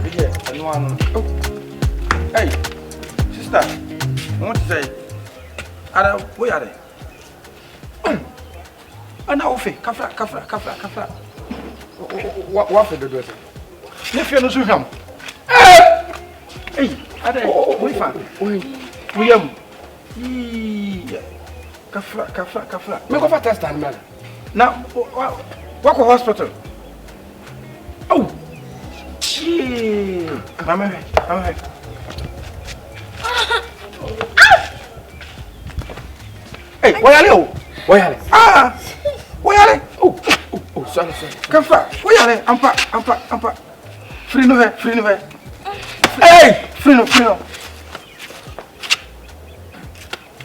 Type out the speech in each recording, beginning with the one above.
Hey, sister, I want to say, Ada, where are they? And now, Kafra. What for the dress? If you're not so him. Hey, Ada, we found. We am. Kafra. Me go for test and man. Now, what hospital? Oh, gee, I'm here. Hey, where are you? Where are you? Oh, sorry. Kafra, where are you? I'm pa. Free no. Hey, free no.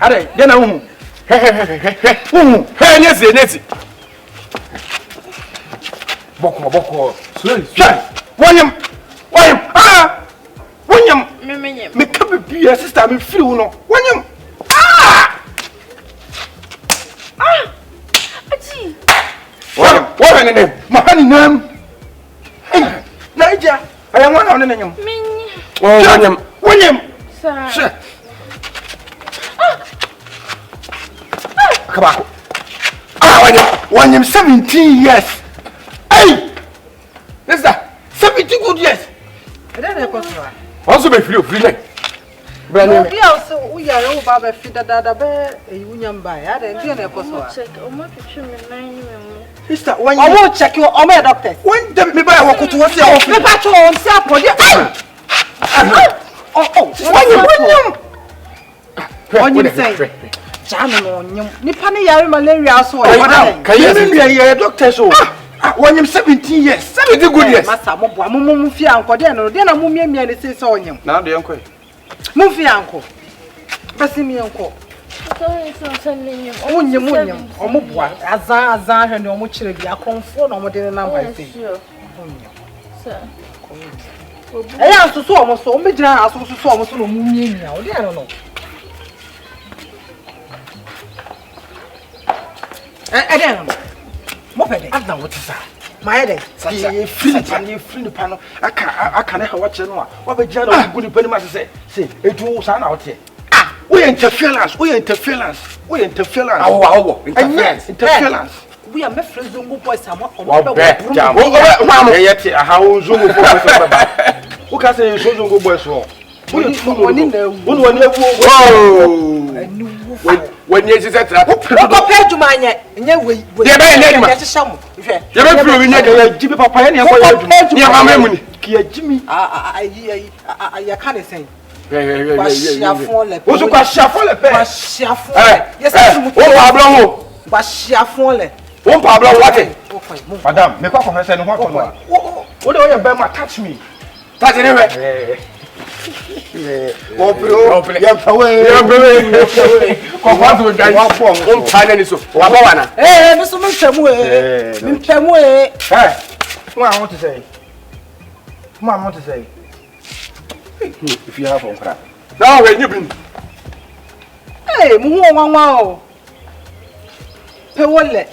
Are, get na umu. Hey, nesi. Boko. Slowly. Wanyam. Wanyam. Me come be your sister, me free no. Wanyam. Aji. What her name? Mahani name. Naija. I am one on the name. Wanyam. Sir. Come on. Wanyam 17 years. Hey! Sister, 70 good years. I don't know. Also be free. Brand new. Also, we are all Baba Fida Dada, a union by. I didn't know. Sister, when you won't check your own doctor. When the me buy a walk to what's your office? When you say, Jam, Nippani malaria, so can you be a doctor? So when you're 17 years, 70 good years. Master, Mufia, Uncle, then I move me and say so on him. Now the uncle. Mufia, Uncle. Passing uncle. Munyam, or Mubwa, Azar, and no much to be a comfort or more than number. Sir. I also saw almost so many jars, also saw almost no moon now. I don't know. I don't know. I don't know what is that. My head is free the panel. I can't watch it. What a general good penny must say. It was an out here. We interference. Interference. We are my friends who boys someone. How who can say you boys? When you said that, compared to mine, and you will get to some. You don't feel like Jimmy Papa and your Jimmy. I can't say. Also, Pablo, Madame, make up for her and what do you better touch me? Touch anyway. If you have one crap. Now, when you been. Hey, Mumu, pay wallet.